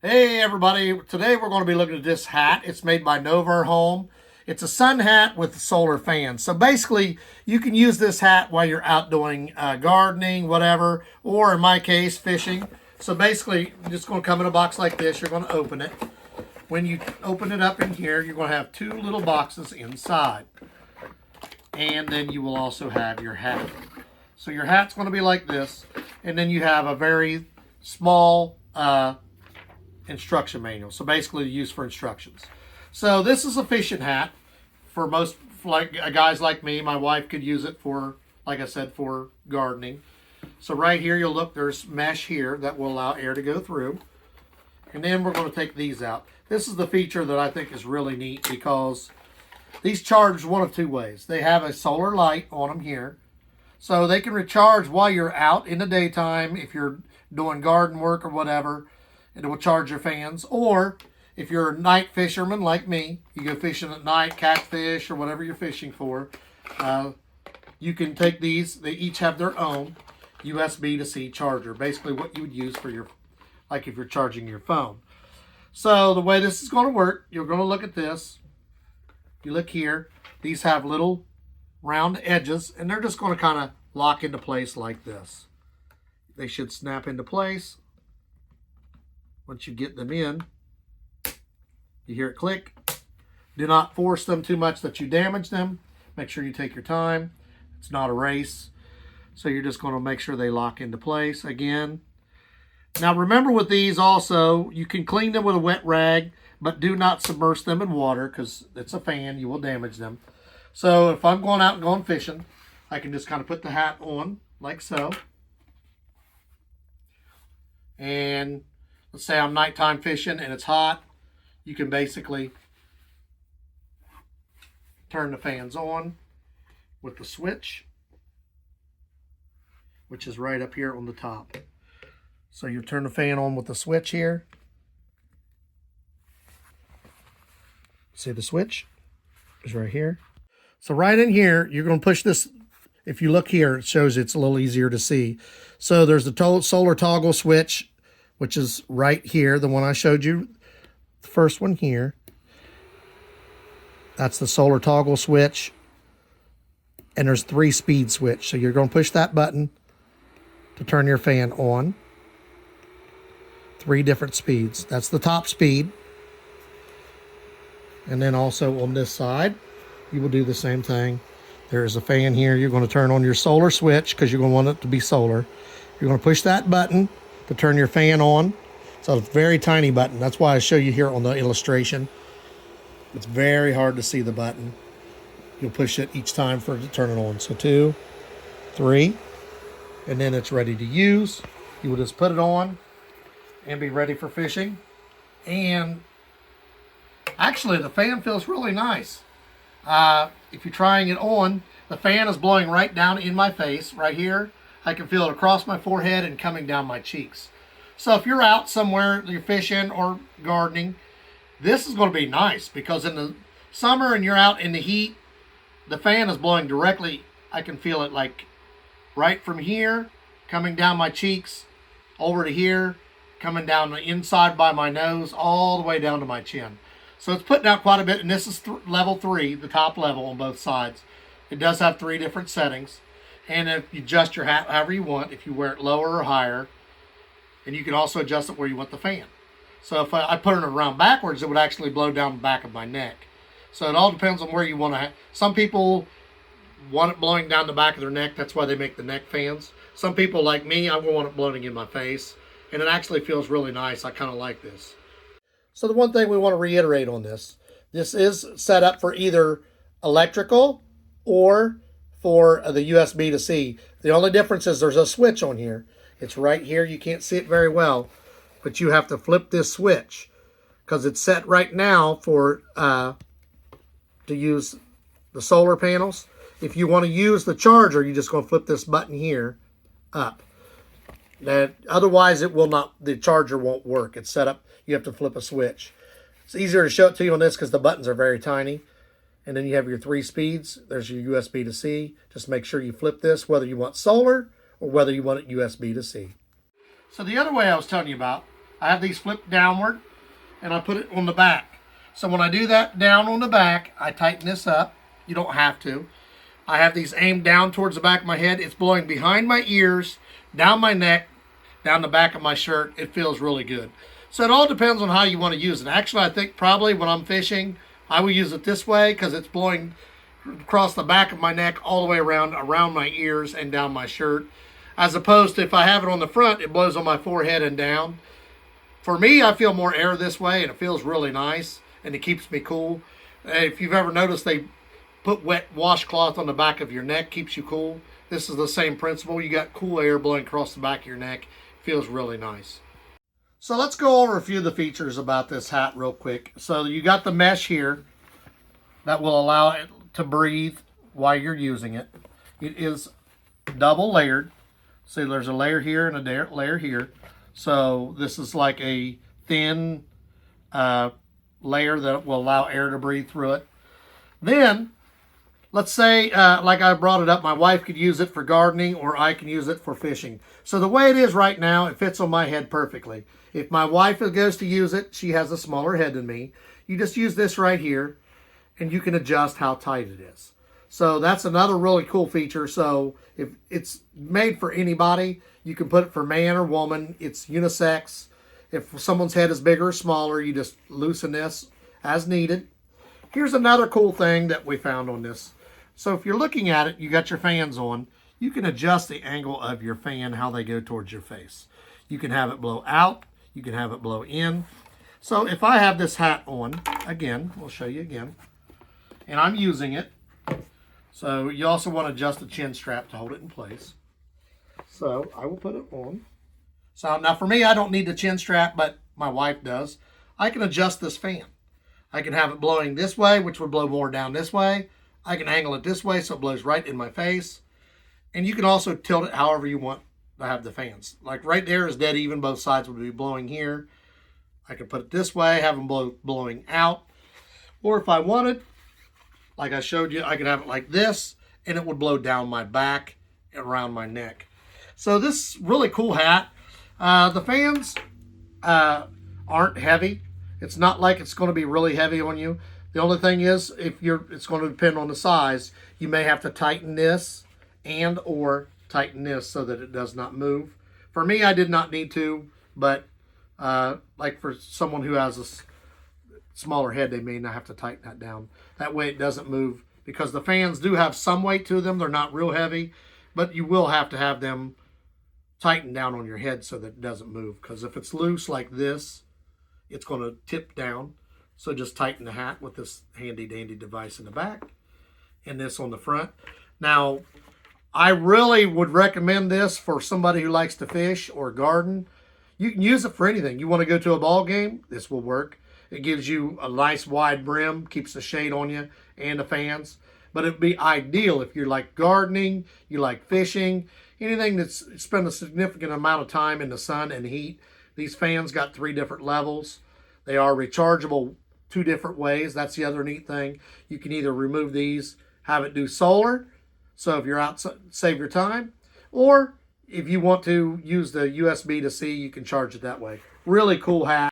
Hey everybody, today we're going to be looking at this hat. It's made by Novarhome. It's a sun hat with solar fans. So basically, you can use this hat while you're out doing gardening, whatever, or in my case, fishing. So basically, you're just going to come in a box like this. You're going to open it. When you open it up in here, you're going to have two little boxes inside. And then you will also have your hat. So your hat's going to be like this. And then you have a very small instruction manual. So basically used for instructions. So this is a fishing hat for most guys like me. My wife could use it for, like I said, for gardening. So right here, you'll look, there's mesh here that will allow air to go through. And then we're going to take these out. This is the feature that I think is really neat because these charge one of two ways. They have a solar light on them here. So they can recharge while you're out in the daytime if you're doing garden work or whatever. It will charge your fans. Or if you're a night fisherman like me, you go fishing at night, catfish or whatever you're fishing for, you can take these. They each have their own USB to C charger. Basically what you would use for your, like if you're charging your phone. So the way this is going to work, you're going to look at this. You look here. These have little round edges, and they're just going to kind of lock into place like this. They should snap into place. Once you get them in, you hear it click. Do not force them too much that you damage them. Make sure you take your time. It's not a race. So you're just going to make sure they lock into place again. Now remember with these also, you can clean them with a wet rag, but do not submerge them in water because it's a fan. You will damage them. So if I'm going out and going fishing, I can just kind of put the hat on like so. And let's say I'm nighttime fishing and it's hot. You can basically turn the fans on with the switch, which is right up here on the top. So you turn the fan on with the switch here. See the switch is right here. So right in here, you're going to push this. If you look here, it shows it's a little easier to see. So there's the solar toggle switch, which is right here, the one I showed you, the first one here. That's the solar toggle switch. And there's 3-speed switch. So you're going to push that button to turn your fan on. 3 different speeds. That's the top speed. And then also on this side, you will do the same thing. There's a fan here. You're going to turn on your solar switch because you're going to want it to be solar. You're going to push that button to turn your fan on. So it's a very tiny button. That's why I show you here on the illustration. It's very hard to see the button. You'll push it each time for it to turn it on. So 2, 3, and then it's ready to use. You will just put it on and be ready for fishing. And actually the fan feels really nice. If you're trying it on, the fan is blowing right down in my face right here. I can feel it across my forehead and coming down my cheeks. So if you're out somewhere, you're fishing or gardening, this is going to be nice because in the summer and you're out in the heat, the fan is blowing directly. I can feel it like right from here, coming down my cheeks, over to here, coming down the inside by my nose, all the way down to my chin. So it's putting out quite a bit, and this is level 3, the top level on both sides. It does have 3 different settings, and if you adjust your hat however you want, if you wear it lower or higher, and you can also adjust it where you want the fan. So if I put it around backwards, it would actually blow down the back of my neck. So it all depends on where you want to have. Some people want it blowing down the back of their neck. That's why they make the neck fans. Some people like me, I want it blowing in my face, and it actually feels really nice. I kind of like this. So the one thing we want to reiterate on this is set up for either electrical or for the USB to C. The only difference is there's a switch on here. It's right here. You can't see it very well, but you have to flip this switch because it's set right now for to use the solar panels. If you want to use the charger, you're just going to flip this button here up. Otherwise, it will not. The charger won't work. It's set up. You have to flip a switch. It's easier to show it to you on this because the buttons are very tiny. And then you have your 3 speeds. There's your USB to C. Just make sure you flip this, whether you want solar or whether you want it USB to C. So the other way I was telling you about, I have these flipped downward, and I put it on the back. So when I do that down on the back, I tighten this up. You don't have to. I have these aimed down towards the back of my head. It's blowing behind my ears, down my neck, down the back of my shirt. It feels really good. So it all depends on how you want to use it. Actually, I think probably when I'm fishing, I will use it this way because it's blowing across the back of my neck all the way around my ears and down my shirt. As opposed to if I have it on the front, it blows on my forehead and down. For me, I feel more air this way, and it feels really nice, and it keeps me cool. If you've ever noticed, they put wet washcloth on the back of your neck, keeps you cool. This is the same principle. You got cool air blowing across the back of your neck. It feels really nice. So let's go over a few of the features about this hat real quick. So you got the mesh here that will allow it to breathe while you're using it. It is double layered. See, there's a layer here and a layer here. So this is like a thin layer that will allow air to breathe through it. Then, let's say, like I brought it up, my wife could use it for gardening or I can use it for fishing. So the way it is right now, it fits on my head perfectly. If my wife goes to use it, she has a smaller head than me. You just use this right here and you can adjust how tight it is. So that's another really cool feature. So if it's made for anybody, you can put it for man or woman. It's unisex. If someone's head is bigger or smaller, you just loosen this as needed. Here's another cool thing that we found on this. So if you're looking at it, you got your fans on. You can adjust the angle of your fan, how they go towards your face. You can have it blow out. You can have it blow in. So if I have this hat on, again, we'll show you again, and I'm using it. So you also want to adjust the chin strap to hold it in place. So I will put it on. So now for me, I don't need the chin strap, but my wife does. I can adjust this fan. I can have it blowing this way, which would blow more down this way. I can angle it this way so it blows right in my face. And you can also tilt it however you want to have the fans. Like right there is dead even. Both sides would be blowing here. I can put it this way, have them blowing out. Or if I wanted, like I showed you, I could have it like this, and it would blow down my back and around my neck. So this really cool hat. The fans aren't heavy. It's not like it's going to be really heavy on you. The only thing is, it's going to depend on the size. You may have to tighten this and or tighten this so that it does not move. For me, I did not need to, but like for someone who has a smaller head, they may not have to tighten that down. That way it doesn't move, because the fans do have some weight to them. They're not real heavy, but you will have to have them tightened down on your head so that it doesn't move, because if it's loose like this, it's going to tip down. So just tighten the hat with this handy dandy device in the back and this on the front. Now, I really would recommend this for somebody who likes to fish or garden. You can use it for anything. You want to go to a ball game, this will work. It gives you a nice wide brim, keeps the shade on you and the fans. But it'd be ideal if you like gardening, you like fishing, anything that's spent a significant amount of time in the sun and heat. These fans got 3 different levels. They are rechargeable 2 different ways. That's the other neat thing. You can either remove these, have it do solar, so if you're out, save your time, or if you want to use the USB to C, you can charge it that way. Really cool hat.